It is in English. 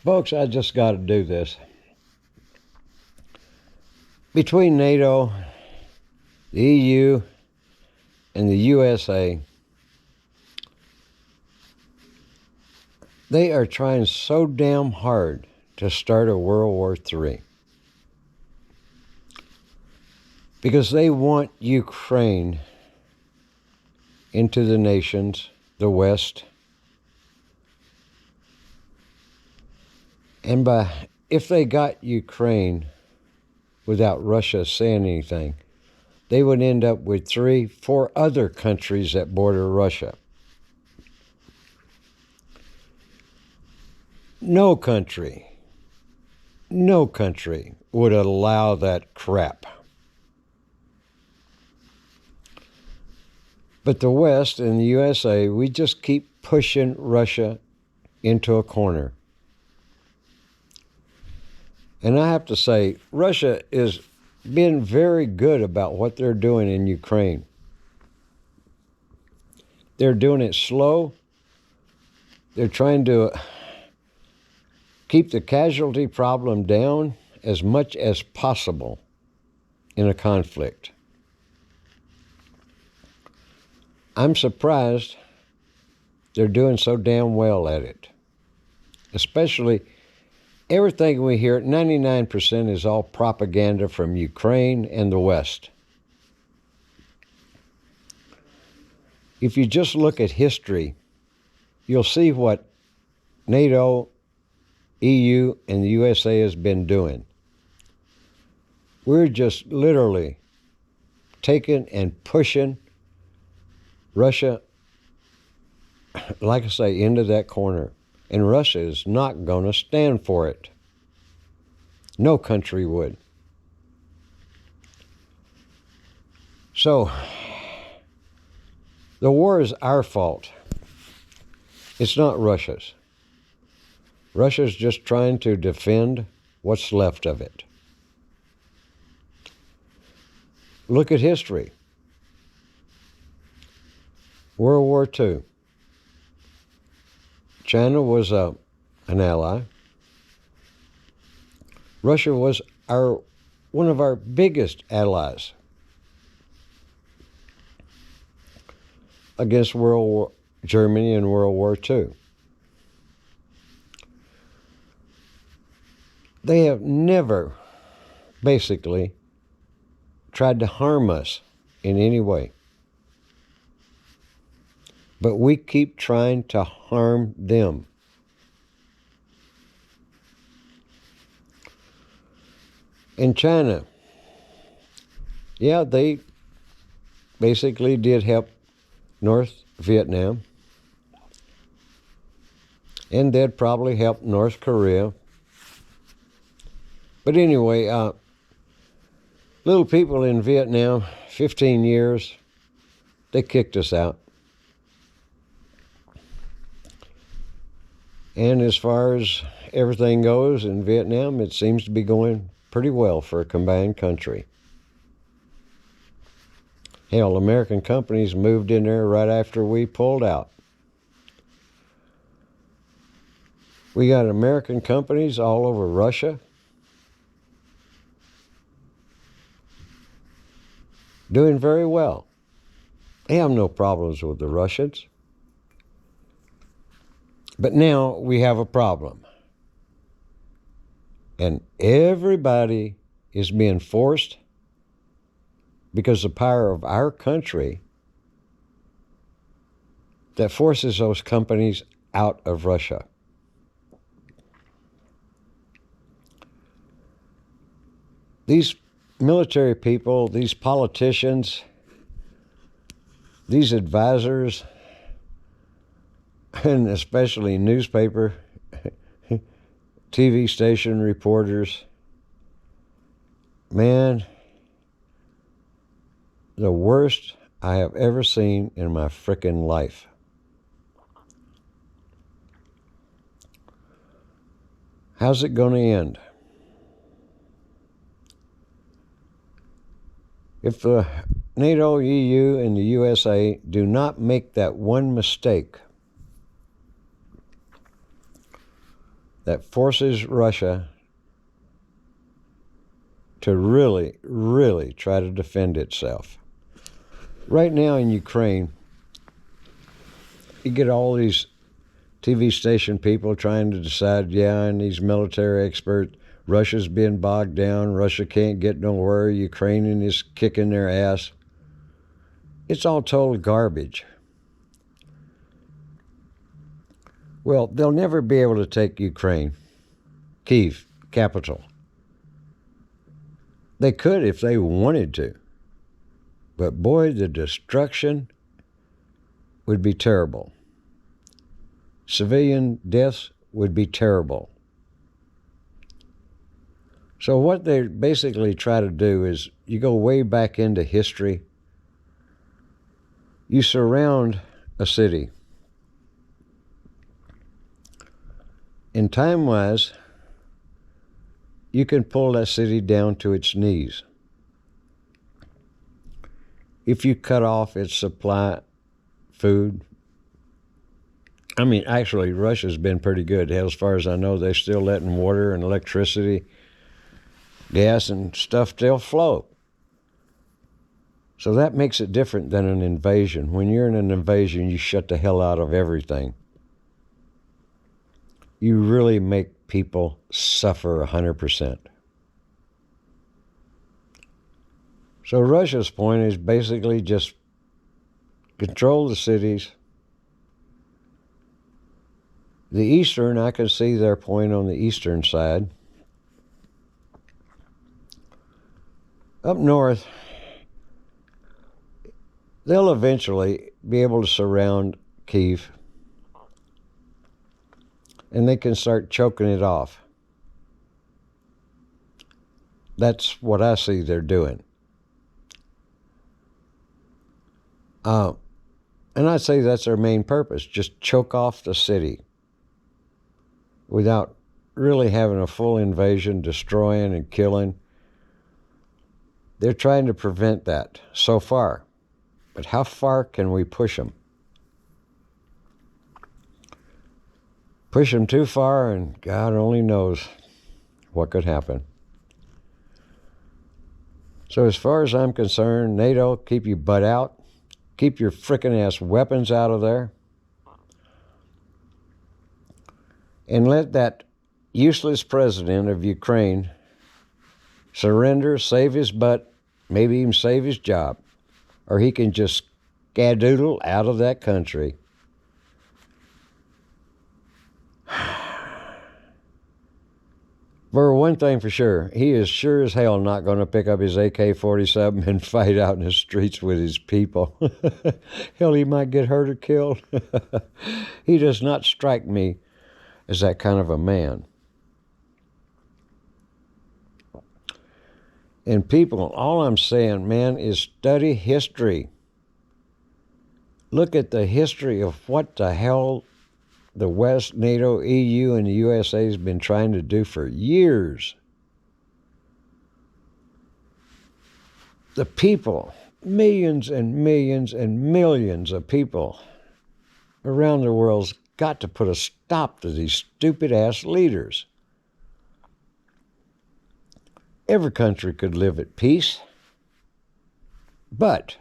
Folks, I just got to do this. Between NATO, the EU, and the USA, they are trying so damn hard to start a World War III because they want Ukraine into the nations, the West, and if they got Ukraine without Russia saying anything, they would end up with 3-4 other countries that border Russia. No country would allow that crap. But the West and the USA, we just keep pushing Russia into a corner. And I have to say, Russia is being very good about what they're doing in Ukraine. They're doing it slow. They're trying to keep the casualty problem down as much as possible in a conflict. I'm surprised they're doing so damn well at it. Especially everything we hear, 99% is all propaganda from Ukraine and the West. If you just look at history, you'll see what NATO, EU, and the USA has been doing. We're just literally taking and pushing Russia, like I say, into that corner. And Russia is not going to stand for it. No country would. So, the war is our fault. It's not Russia's. Russia's just trying to defend what's left of it. Look at history. World War II. China was an ally. Russia was one of our biggest allies against Germany in World War II. They have never, basically, tried to harm us in any way. But we keep trying to harm them. In China, yeah, they basically did help North Vietnam. And they'd probably help North Korea. But anyway, little people in Vietnam, 15 years, they kicked us out. And as far as everything goes in Vietnam, it seems to be going pretty well for a combined country. Hell, American companies moved in there right after we pulled out. We got American companies all over Russia. Doing very well. They have no problems with the Russians. But now we have a problem. And everybody is being forced, because the power of our country, that forces those companies out of Russia. These military people, these politicians, these advisors, and especially newspaper, TV station reporters, man, the worst I have ever seen in my frickin' life. How's it going to end? If the NATO, EU, and the USA do not make that one mistake, that forces Russia to really, really try to defend itself. Right now in Ukraine, you get all these TV station people trying to decide, yeah, and these military experts, Russia's being bogged down, Russia can't get nowhere, Ukrainian is kicking their ass. It's all total garbage. Well, they'll never be able to take Ukraine, Kyiv, capital. They could if they wanted to. But boy, the destruction would be terrible. Civilian deaths would be terrible. So what they basically try to do is you go way back into history. You surround a city. And time-wise, you can pull that city down to its knees. If you cut off its supply food, I mean, actually, Russia's been pretty good. Hell, as far as I know, they're still letting water and electricity, gas and stuff still flow. So that makes it different than an invasion. When you're in an invasion, you shut the hell out of everything. You really make people suffer 100%. So Russia's point is basically just control the cities. The eastern, I can see their point on the eastern side. Up north, they'll eventually be able to surround Kyiv, and they can start choking it off. That's what I see they're doing. And I'd say that's their main purpose, just choke off the city without really having a full invasion, destroying and killing. They're trying to prevent that so far. But how far can we push them? Push them too far, and God only knows what could happen. So as far as I'm concerned, NATO, keep your butt out. Keep your frickin' ass weapons out of there. And let that useless president of Ukraine surrender, save his butt, maybe even save his job. Or he can just skadoodle out of that country. For one thing for sure, he is sure as hell not going to pick up his AK-47 and fight out in the streets with his people. Hell, he might get hurt or killed. He does not strike me as that kind of a man. And people, all I'm saying, man, is study history. Look at the history of what the hell the West, NATO, EU, and the USA has been trying to do for years. The people, millions and millions and millions of people around the world's got to put a stop to these stupid-ass leaders. Every country could live at peace, but